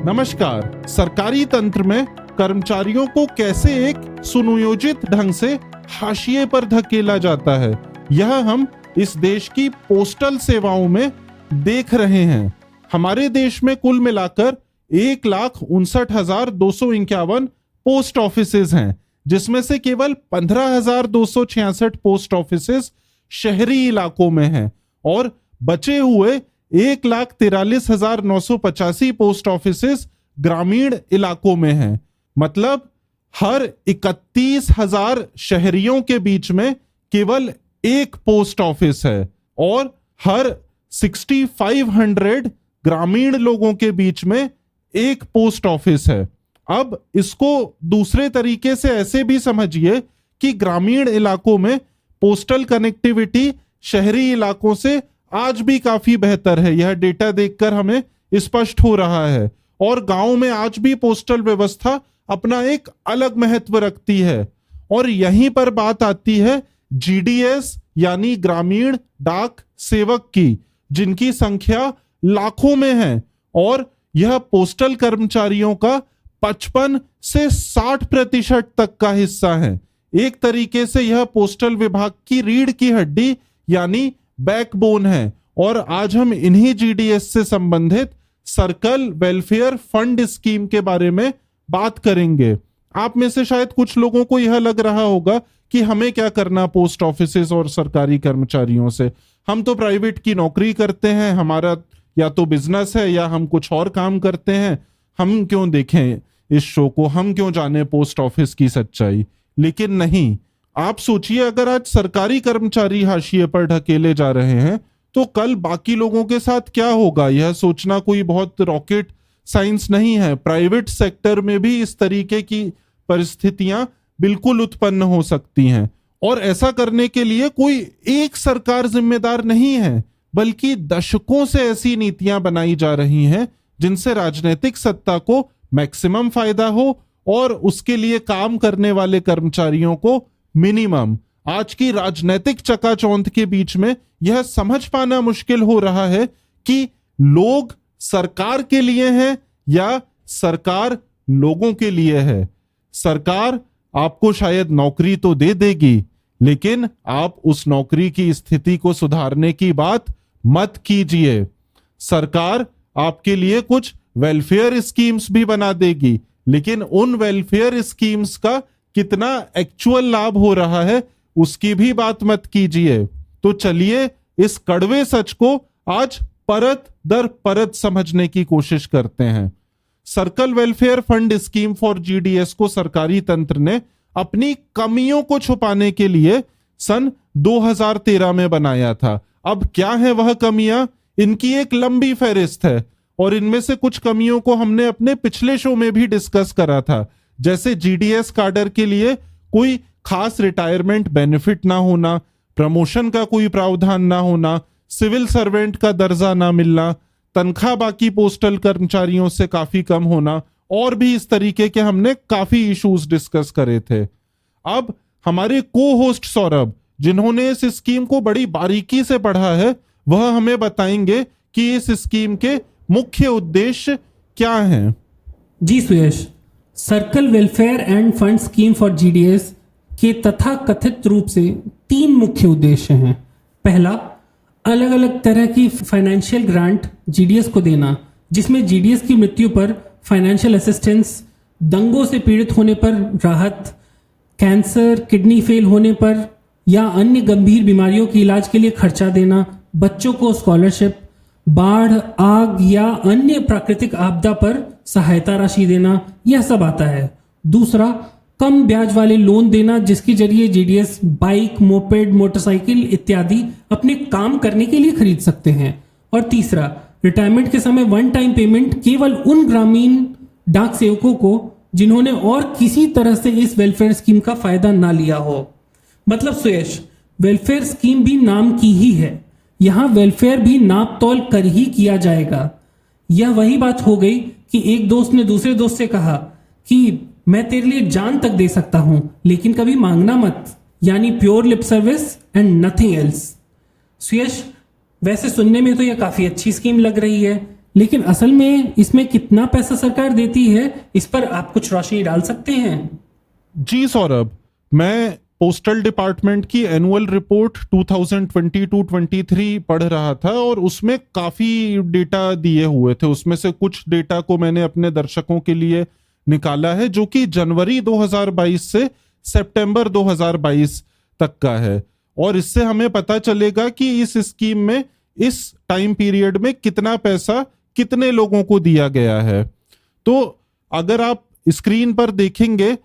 नमस्कार। सरकारी तंत्र में कर्मचारियों को कैसे एक सुनियोजित ढंग से हाशिए पर धकेला जाता है, यह हम इस देश की पोस्टल सेवाओं में देख रहे हैं। हमारे देश में कुल मिलाकर 1,59,251 पोस्ट ऑफिसेज हैं, जिसमें से केवल 15,266 पोस्ट ऑफिसेज शहरी इलाकों में हैं और बचे हुए 1,43,985 पोस्ट ऑफिसेज ग्रामीण इलाकों में हैं। मतलब हर 31,000 शहरियों के बीच में केवल एक पोस्ट ऑफिस है और हर 6,500 ग्रामीण लोगों के बीच में एक पोस्ट ऑफिस है। अब इसको दूसरे तरीके से ऐसे भी समझिए कि ग्रामीण इलाकों में पोस्टल कनेक्टिविटी शहरी इलाकों से आज भी काफी बेहतर है। यह डेटा देखकर हमें स्पष्ट हो रहा है और गांव में आज भी पोस्टल व्यवस्था अपना एक अलग महत्व रखती है। और यहीं पर बात आती है जीडीएस यानी ग्रामीण डाक सेवक की, जिनकी संख्या लाखों में है और यह पोस्टल कर्मचारियों का 55 से 60% तक का हिस्सा है। एक तरीके से यह पोस्टल विभाग की रीढ़ की हड्डी यानी बैकबोन है। और आज हम इन्हीं जीडीएस से संबंधित सर्कल वेलफेयर फंड स्कीम के बारे में बात करेंगे। आप में से शायद कुछ लोगों को यह लग रहा होगा कि हमें क्या करना पोस्ट ऑफिसेज और सरकारी कर्मचारियों से, हम तो प्राइवेट की नौकरी करते हैं, हमारा या तो बिजनेस है या हम कुछ और काम करते हैं, हम क्यों देखें इस शो को, हम क्यों जाने पोस्ट ऑफिस की सच्चाई। लेकिन नहीं, आप सोचिए अगर आज सरकारी कर्मचारी हाशिए पर ढकेले जा रहे हैं तो कल बाकी लोगों के साथ क्या होगा। यह सोचना कोई बहुत रॉकेट साइंस नहीं है। प्राइवेट सेक्टर में भी इस तरीके की परिस्थितियां बिल्कुल उत्पन्न हो सकती हैं और ऐसा करने के लिए कोई एक सरकार जिम्मेदार नहीं है, बल्कि दशकों से ऐसी नीतियां बनाई जा रही हैं जिनसे राजनीतिक सत्ता को मैक्सिमम फायदा हो और उसके लिए काम करने वाले कर्मचारियों को मिनिमम। आज की राजनीतिक चकाचौंध के बीच में यह समझ पाना मुश्किल हो रहा है कि लोग सरकार के लिए हैं या सरकार लोगों के लिए है। सरकार आपको शायद नौकरी तो दे देगी, लेकिन आप उस नौकरी की स्थिति को सुधारने की बात मत कीजिए। सरकार आपके लिए कुछ वेलफेयर स्कीम्स भी बना देगी, लेकिन उन वेलफेयर स्कीम्स का कितना एक्चुअल लाभ हो रहा है उसकी भी बात मत कीजिए। तो चलिए इस कड़वे सच को आज परत दर परत समझने की कोशिश करते हैं। Circle welfare fund scheme for GDS को सरकारी तंत्र ने अपनी कमियों को छुपाने के लिए सन 2013 में बनाया था। अब क्या है वह कमियां? इनकी एक लंबी फहरिस्त है और इनमें से कुछ कमियों को हमने अपने पिछले शो में भी डिस्कस करा था, जैसे जीडीएस काडर के लिए कोई खास रिटायरमेंट बेनिफिट ना होना, प्रमोशन का कोई प्रावधान ना होना, सिविल सर्वेंट का दर्जा ना मिलना, तनख्वाह बाकी पोस्टल कर्मचारियों से काफी कम होना और भी इस तरीके के हमने काफी इश्यूज डिस्कस करे थे। अब हमारे को होस्ट सौरभ, जिन्होंने इस स्कीम को बड़ी बारीकी से पढ़ा है, वह हमें बताएंगे कि इस स्कीम के मुख्य उद्देश्य क्या हैं। जी Suyash, circle welfare and fund scheme for GDS के तथा कथित रूप से 3 मुख्य उद्देश्य हैं। पहला, अलग अलग तरह की फाइनेंशियल ग्रांट जीडीएस को देना, जिसमें जीडीएस की मृत्यु पर फाइनेंशियल असिस्टेंस, दंगों से पीड़ित होने पर राहत, कैंसर, किडनी फेल होने पर या अन्य गंभीर बीमारियों के इलाज के लिए खर्चा देना, बच्चों को स्कॉलरशिप, बाढ़, आग या अन्य प्राकृतिक आपदा पर सहायता राशि देना, यह सब आता है। दूसरा, कम ब्याज वाले लोन देना, जिसके जरिए जीडीएस बाइक, मोपेड, मोटरसाइकिल इत्यादि अपने काम करने के लिए खरीद सकते हैं। और तीसरा, रिटायरमेंट के समय वन टाइम पेमेंट केवल उन ग्रामीण डाक सेवकों को जिन्होंने और किसी तरह से इस वेलफेयर स्कीम का फायदा ना लिया हो। मतलब सुयश, वेलफेयर स्कीम भी नाम की ही है, यहां वेलफेयर भी नाप तोल कर ही किया जाएगा। यह वही बात हो गई कि एक दोस्त ने दूसरे दोस्त से कहा कि मैं तेरे लिए जान तक दे सकता हूं, लेकिन कभी मांगना मत, यानी pure lip service and nothing else. Suyash, वैसे सुनने में तो यह काफी अच्छी स्कीम लग रही है, लेकिन असल में इसमें कितना पैसा सरकार देती है, इस पर आप कुछ रोशनी डाल सकते हैं? जी सौरभ, मैं पोस्टल डिपार्टमेंट की एनुअल रिपोर्ट 2022-23 पढ़ रहा था और उसमें काफी डेटा दिए हुए थे। उसमें से कुछ डेटा को मैंने अपने दर्शकों के लिए निकाला है, जो कि जनवरी 2022 से सितंबर 2022 तक का है। और इससे हमें पता चलेगा कि इस स्कीम में इस टाइम पीरियड में कितना पैसा कितने लोगों को दिया गया है। तो अगर आप स्क्रीन पर देखेंगे,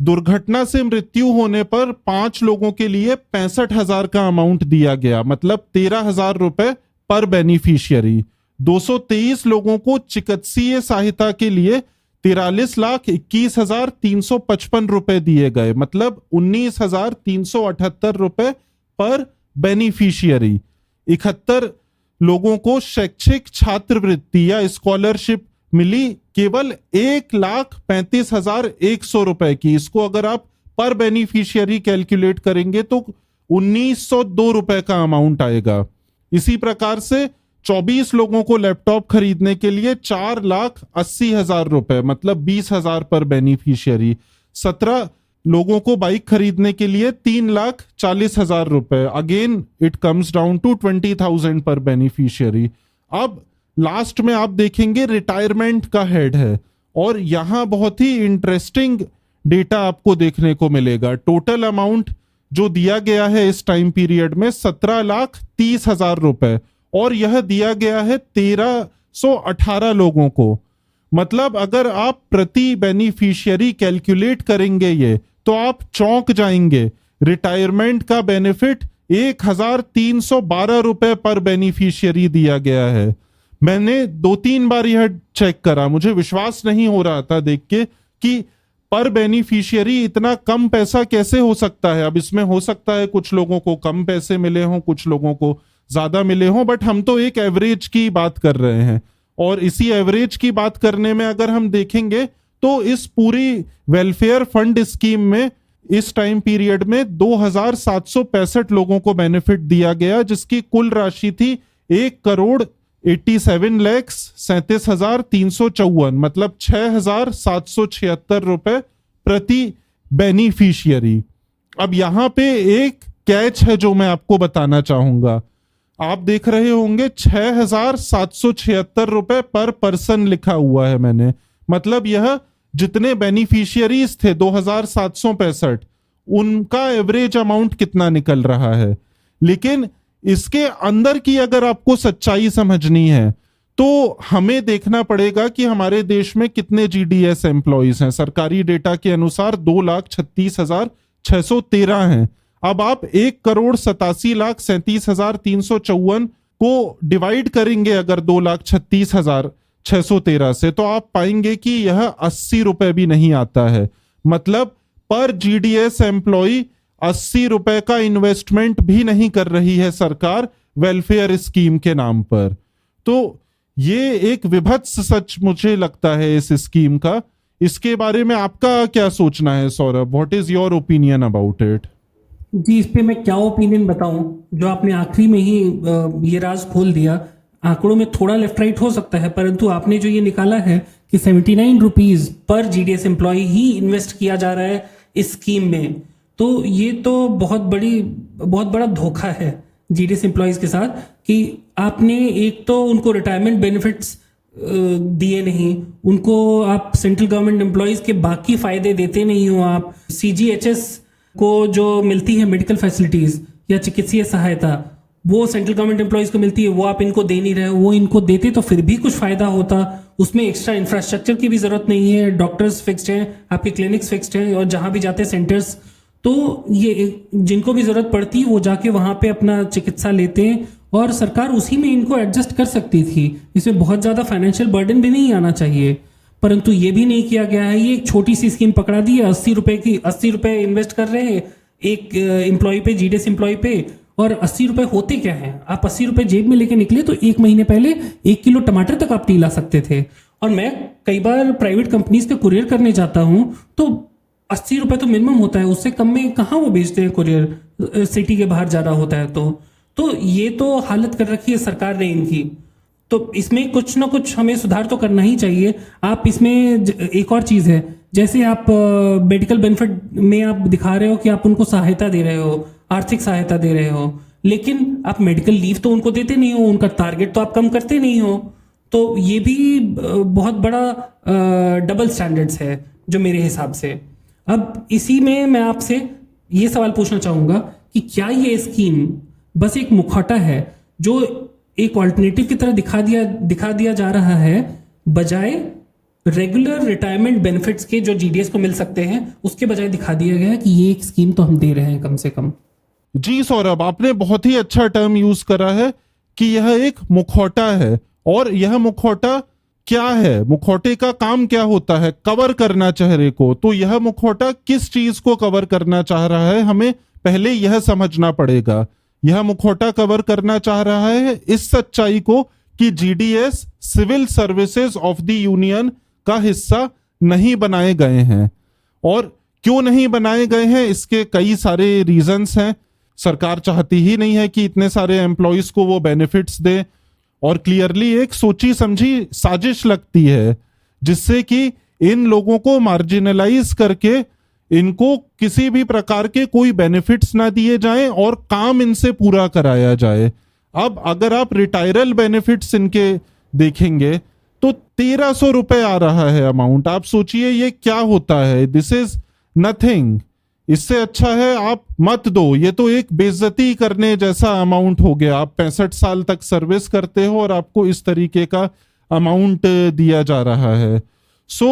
दुर्घटना से मृत्यु होने पर 5 लोगों के लिए 65,000 का अमाउंट दिया गया, मतलब 13,000 रुपए पर बेनिफिशियरी। 223 लोगों को चिकित्सीय सहायता के लिए 43,21,355 रुपए दिए गए, मतलब 19,378 रुपए पर बेनिफिशियरी। 71 लोगों को शैक्षिक छात्रवृत्ति या स्कॉलरशिप मिली, केवल 1,35,100 रुपए की। इसको अगर आप पर बेनिफिशियरी कैलकुलेट करेंगे तो 1,902 रुपए का अमाउंट आएगा। इसी प्रकार से 24 लोगों को लैपटॉप खरीदने के लिए 4,80,000 रुपए, मतलब 20,000 पर बेनिफिशियरी। 17 लोगों को बाइक खरीदने के लिए 3,40,000 रुपए। Again it comes down to 20,000 पर बेनिफिशियरी। अब लास्ट में आप देखेंगे रिटायरमेंट का हेड है, और यहां बहुत ही इंटरेस्टिंग डेटा आपको देखने को मिलेगा। टोटल अमाउंट जो दिया गया है इस टाइम पीरियड में 17,30,000 रुपए, और यह दिया गया है 1,318 लोगों को। मतलब अगर आप प्रति बेनिफिशियरी कैलकुलेट करेंगे ये, तो आप चौंक जाएंगे। रिटायरमेंट का बेनिफिट 1,312 रुपए पर बेनिफिशियरी दिया गया है। मैंने 2-3 बार यह चेक करा, मुझे विश्वास नहीं हो रहा था देख के कि पर बेनिफिशियरी इतना कम पैसा कैसे हो सकता है। अब इसमें हो सकता है कुछ लोगों को कम पैसे मिले हों, कुछ लोगों को ज्यादा मिले हों, बट हम तो एक एवरेज की बात कर रहे हैं। और इसी एवरेज की बात करने में अगर हम देखेंगे तो इस पूरी वेलफेयर फंड स्कीम में इस टाइम पीरियड में 2,765 लोगों को बेनिफिट दिया गया, जिसकी कुल राशि थी 1,87,37,354, मतलब 6,776 रुपए प्रति बेनिफिशियरी। अब यहां पे एक कैच है जो मैं आपको बताना चाहूंगा। आप देख रहे होंगे 6,776 रुपए पर पर्सन लिखा हुआ है मैंने, मतलब यह जितने बेनिफिशियरीज थे 2,765, उनका एवरेज अमाउंट कितना निकल रहा है। लेकिन इसके अंदर की अगर आपको सच्चाई समझनी है तो हमें देखना पड़ेगा कि हमारे देश में कितने जीडीएस एम्प्लॉइज हैं। सरकारी डेटा के अनुसार 2,36,613 हैं। अब आप 1,87,37,354 को डिवाइड करेंगे अगर 2,36,613 से, तो आप पाएंगे कि यह 80 रुपए भी नहीं आता है। मतलब पर जीडीएस एम्प्लॉय 80 रुपए का इन्वेस्टमेंट भी नहीं कर रही है सरकार वेलफेयर स्कीम के नाम पर। तो ये एक विभत्स सच मुझे लगता है इस स्कीम का। इसके बारे में आपका क्या सोचना है Saurabh? What is your opinion about it? जी, इस पे मैं क्या ओपिनियन बताऊं, जो आपने आखिरी में ही ये राज खोल दिया। आंकड़ों में थोड़ा लेफ्ट राइट हो सकता है, परंतु आपने जो ये निकाला है कि 79 रुपीज पर जीडीएस एम्प्लॉय ही इन्वेस्ट किया जा रहा है इस स्कीम में, तो ये तो बहुत बड़ा धोखा है जीडीएस एम्प्लॉयज के साथ कि आपने एक तो उनको रिटायरमेंट बेनिफिट्स दिए नहीं, उनको आप सेंट्रल गवर्नमेंट एम्प्लॉयज के बाकी फायदे देते नहीं हो। आप सीजीएचएस को जो मिलती है मेडिकल फैसिलिटीज या चिकित्सीय सहायता, वो सेंट्रल गवर्नमेंट एम्प्लॉयज को मिलती है, वो आप इनको दे नहीं रहे। वो इनको देते तो फिर भी कुछ फायदा होता, उसमें एक्स्ट्रा इंफ्रास्ट्रक्चर की भी जरूरत नहीं है। डॉक्टर्स फिक्स्ड हैं, आपके क्लिनिक्स फिक्स्ड हैं, और जहां भी जाते हैं सेंटर्स, तो ये जिनको भी जरूरत पड़ती है वो जाके वहां पे अपना चिकित्सा लेते हैं, और सरकार उसी में इनको एडजस्ट कर सकती थी। इसमें बहुत ज्यादा फाइनेंशियल बर्डन भी नहीं आना चाहिए, परंतु ये भी नहीं किया गया है। ये एक छोटी सी स्कीम पकड़ा दी है, 80 रुपए की। 80 रुपए इन्वेस्ट कर रहे हैं एक एम्प्लॉय पे, जीडीएस एम्प्लॉय पे, और 80 रुपए होते क्या है? आप 80 रुपए जेब में लेके निकले तो 1 महीने पहले 1 किलो टमाटर तक आप नहीं ला सकते थे। और मैं कई बार प्राइवेट कंपनीज पे कुरियर करने जाता हूं तो 80 रुपए तो मिनिमम होता है, उससे कम में कहाँ वो बेचते हैं कुरियर, सिटी के बाहर जा रहा होता है। तो ये तो हालत कर रखी है सरकार ने इनकी। तो इसमें कुछ ना कुछ हमें सुधार तो करना ही चाहिए। आप इसमें एक और चीज़ है, जैसे आप मेडिकल बेनिफिट में आप दिखा रहे हो कि आप उनको सहायता दे रहे हो, आर्थिक सहायता दे रहे हो, लेकिन आप मेडिकल लीव तो उनको देते नहीं हो, उनका टारगेट तो आप कम करते नहीं हो। तो ये भी बहुत बड़ा डबल स्टैंडर्ड्स है जो मेरे हिसाब से। अब इसी में मैं आपसे ये सवाल पूछना चाहूँगा कि क्या ये स्कीम बस एक मुखौटा है जो एक ऑल्टरनेटिव की तरह दिखा दिया जा रहा है, बजाय रेगुलर रिटायरमेंट बेनिफिट्स के जो जीडीएस को मिल सकते हैं उसके बजाय दिखा दिया गया है कि ये एक स्कीम तो हम दे रहे हैं कम से कम। जी सौरभ, आपने बहुत ही अच्छा टर्म यूज करा है कि यह एक मुखौटा है। और यह मुखौटा क्या है, मुखौटे का काम क्या होता है? कवर करना चेहरे को। तो यह मुखौटा किस चीज को कवर करना चाह रहा है, हमें पहले यह समझना पड़ेगा। यह मुखौटा कवर करना चाह रहा है इस सच्चाई को कि GDS civil services of the union का हिस्सा नहीं बनाए गए हैं। और क्यों नहीं बनाए गए हैं, इसके कई सारे रीजंस हैं। सरकार चाहती ही नहीं है कि इतने सारे एम्प्लॉयज को वो बेनिफिट्स दे, और क्लियरली एक सोची समझी साजिश लगती है जिससे कि इन लोगों को मार्जिनलाइज करके इनको किसी भी प्रकार के कोई बेनिफिट्स ना दिए जाएं और काम इनसे पूरा कराया जाए। अब अगर आप रिटायरल बेनिफिट्स इनके देखेंगे तो 1300 रुपए आ रहा है अमाउंट। आप सोचिए ये क्या होता है, दिस इज नथिंग। इससे अच्छा है आप मत दो, ये तो एक बेइज्जती करने जैसा अमाउंट हो गया। आप 65 साल तक सर्विस करते हो और आपको इस तरीके का अमाउंट दिया जा रहा है। सो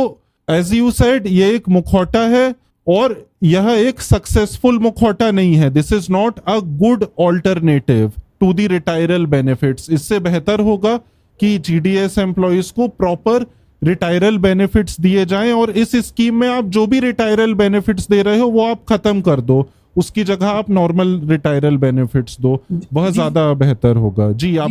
एज यू सेड, ये एक मुखौटा है और यह एक सक्सेसफुल मुखौटा नहीं है। This is not a good alternative to the retiral benefits. इससे बेहतर होगा कि जीडीएस एम्प्लॉयज को प्रॉपर रिटायरल बेनिफिट्स दिए जाएं, और इस स्कीम में आप जो भी रिटायरल बेनिफिट्स दे रहे हो वो आप खत्म कर दो, उसकी जगह आप नॉर्मल रिटायरल बेनिफिट्स दो, बहुत ज्यादा बेहतर होगा। जी आप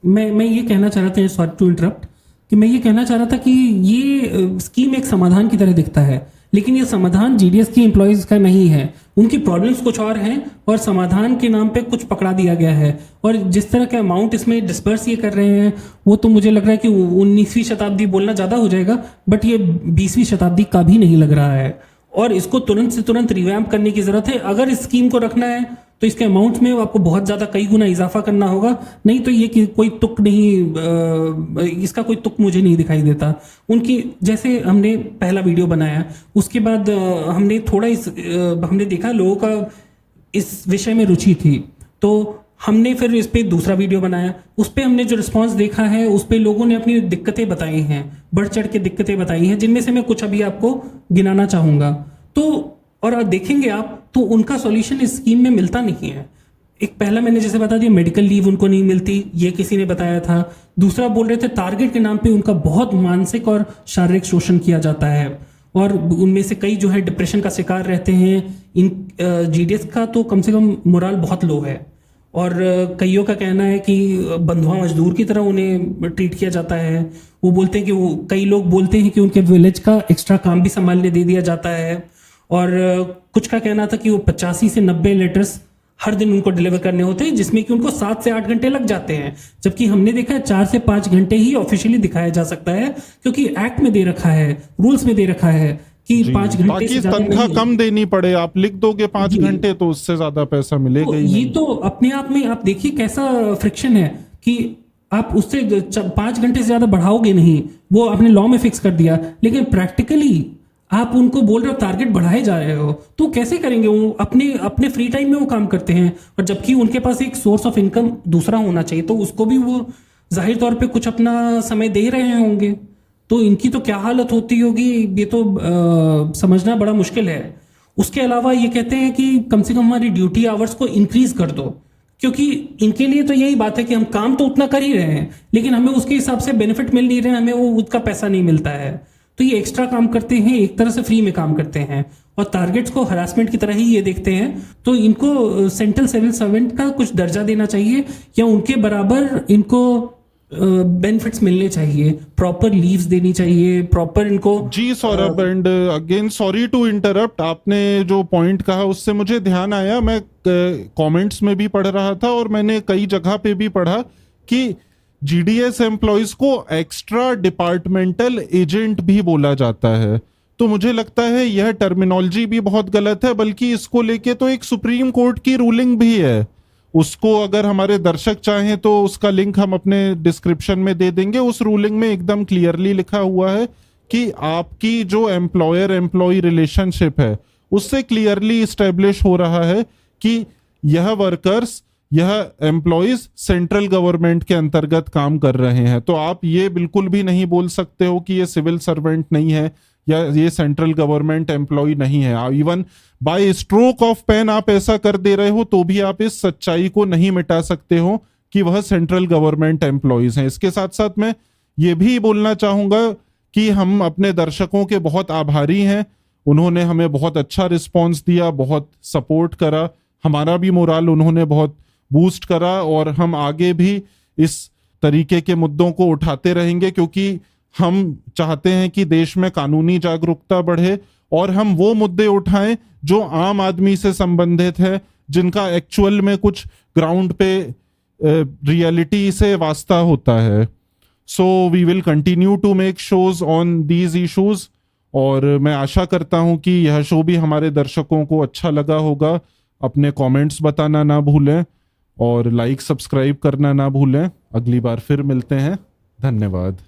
मैं ये कहना चाह रहा था, सॉरी टू इंटरप्ट, कि मैं ये कहना चाह रहा था कि ये स्कीम एक समाधान की तरह दिखता है, लेकिन ये समाधान जीडीएस की एम्प्लॉयज का नहीं है। उनकी प्रॉब्लम्स कुछ और हैं और समाधान के नाम पे कुछ पकड़ा दिया गया है। और जिस तरह का अमाउंट इसमें डिस्पर्स ये कर रहे हैं वो तो मुझे लग रहा है कि 19वीं शताब्दी बोलना ज़्यादा हो जाएगा, बट ये 20वीं शताब्दी का भी नहीं लग रहा है। और इसको तुरंत से तुरंत रिवैम्प करने की ज़रूरत है। अगर इस स्कीम को रखना है तो इसके अमाउंट में आपको बहुत ज़्यादा कई गुना इजाफा करना होगा, नहीं तो ये कोई तुक नहीं, इसका कोई तुक मुझे नहीं दिखाई देता। उनकी जैसे हमने पहला वीडियो बनाया उसके बाद हमने थोड़ा हमने देखा लोगों का इस विषय में रुचि थी, तो हमने फिर इस पर दूसरा वीडियो बनाया। उस पर हमने जो रिस्पांस देखा है उस पर लोगों ने अपनी दिक्कतें बताई हैं, बढ़ चढ़ के दिक्कतें बताई हैं, जिनमें से मैं कुछ अभी आपको गिनाना चाहूँगा। तो और देखेंगे आप तो उनका सॉल्यूशन इस स्कीम में मिलता नहीं है। एक पहला मैंने जैसे बता दिया, मेडिकल लीव उनको नहीं मिलती, ये किसी ने बताया था। दूसरा बोल रहे थे टारगेट के नाम पे उनका बहुत मानसिक और शारीरिक शोषण किया जाता है, और उनमें से कई जो है डिप्रेशन का शिकार रहते हैं। इन जीडीएस का तो कम से कम मोरल बहुत लो है, और कईयों का कहना है कि बंधुआ मजदूर की तरह उन्हें ट्रीट किया जाता है। वो बोलते हैं कि कई लोग बोलते हैं कि उनके विलेज का एक्स्ट्रा काम भी संभालने दे दिया जाता है। और कुछ का कहना था कि वो 85 से 90 लेटर्स हर दिन उनको डिलीवर करने होते हैं, जिसमें कि उनको 7 से 8 घंटे लग जाते हैं, जबकि हमने देखा है 4 से 5 घंटे ही ऑफिशियली दिखाया जा सकता है, क्योंकि एक्ट में दे रखा है, रूल्स में दे रखा है कि 5 घंटे से ज्यादा तनख्वाह कम देनी पड़े। आप लिख दोगे 5 घंटे तो उससे ज्यादा पैसा मिलेगा ही नहीं। ये तो अपने आप में आप देखिए कैसा फ्रिक्शन है कि आप उससे 5 घंटे से ज्यादा बढ़ाओगे नहीं, वो आपने लॉ में फिक्स कर दिया, लेकिन प्रैक्टिकली आप उनको बोल रहे हो टारगेट बढ़ाए जा रहे हो, तो कैसे करेंगे? वो अपने फ्री टाइम में वो काम करते हैं, और जबकि उनके पास एक सोर्स ऑफ इनकम दूसरा होना चाहिए, तो उसको भी वो जाहिर तौर पे कुछ अपना समय दे रहे होंगे। तो इनकी तो क्या हालत होती होगी, ये तो समझना बड़ा मुश्किल है। उसके अलावा ये कहते हैं कि कम से कम हमारी ड्यूटी आवर्स को इंक्रीज कर दो, क्योंकि इनके लिए तो यही बात है कि हम काम तो उतना कर ही रहे हैं, लेकिन हमें उसके हिसाब से बेनिफिट मिल नहीं रहे, हमें वो उसका पैसा नहीं मिलता है। तो ये एक्स्ट्रा काम करते हैं, एक तरह से फ्री में काम करते हैं, और टारगेट्स को हरासमेंट की तरह ही ये देखते हैं। तो इनको सेंट्रल सिविल सर्वेंट का कुछ दर्जा देना चाहिए, या उनके बराबर इनको बेनिफिट्स मिलने चाहिए, प्रॉपर लीव्स देनी चाहिए, प्रॉपर इनको। जी Saurabh, and again sorry to interrupt, आपने जो पॉइंट कहा उससे मुझे ध्यान आया। मैं कमेंट्स में भी पढ़ रहा था और मैंने कई जगह पे भी पढ़ा कि जीडीएस एम्प्लॉयज को एक्स्ट्रा डिपार्टमेंटल एजेंट भी बोला जाता है। तो मुझे लगता है यह टर्मिनोलॉजी भी बहुत गलत है, बल्कि इसको लेके तो एक सुप्रीम कोर्ट की रूलिंग भी है। उसको अगर हमारे दर्शक चाहें तो उसका लिंक हम अपने डिस्क्रिप्शन में दे देंगे। उस रूलिंग में एकदम क्लियरली लिखा हुआ है कि आपकी जो एम्प्लॉयर एम्प्लॉय रिलेशनशिप है उससे क्लियरली इस्टेब्लिश हो रहा है कि यह वर्कर्स, यह एम्प्लॉयज सेंट्रल गवर्नमेंट के अंतर्गत काम कर रहे हैं। तो आप ये बिल्कुल भी नहीं बोल सकते हो कि ये सिविल सर्वेंट नहीं है या ये सेंट्रल गवर्नमेंट एम्प्लॉय नहीं है। Even by stroke of pen आप ऐसा कर दे रहे हो तो भी आप इस सच्चाई को नहीं मिटा सकते हो कि वह सेंट्रल गवर्नमेंट एम्प्लॉयज हैं। इसके साथ साथ मैं ये भी बोलना चाहूंगा कि हम अपने दर्शकों के बहुत आभारी हैं। उन्होंने हमें बहुत अच्छा रिस्पॉन्स दिया, बहुत सपोर्ट करा, हमारा भी मोराल उन्होंने बहुत बूस्ट करा, और हम आगे भी इस तरीके के मुद्दों को उठाते रहेंगे क्योंकि हम चाहते हैं कि देश में कानूनी जागरूकता बढ़े और हम वो मुद्दे उठाएं जो आम आदमी से संबंधित है, जिनका एक्चुअल में कुछ ग्राउंड पे रियलिटी से वास्ता होता है। So we will continue to make shows on these issues, और मैं आशा करता हूं कि यह शो भी हमारे दर्शकों को अच्छा लगा होगा। अपने कमेंट्स बताना ना भूलें और लाइक सब्सक्राइब करना ना भूलें। अगली बार फिर मिलते हैं। धन्यवाद।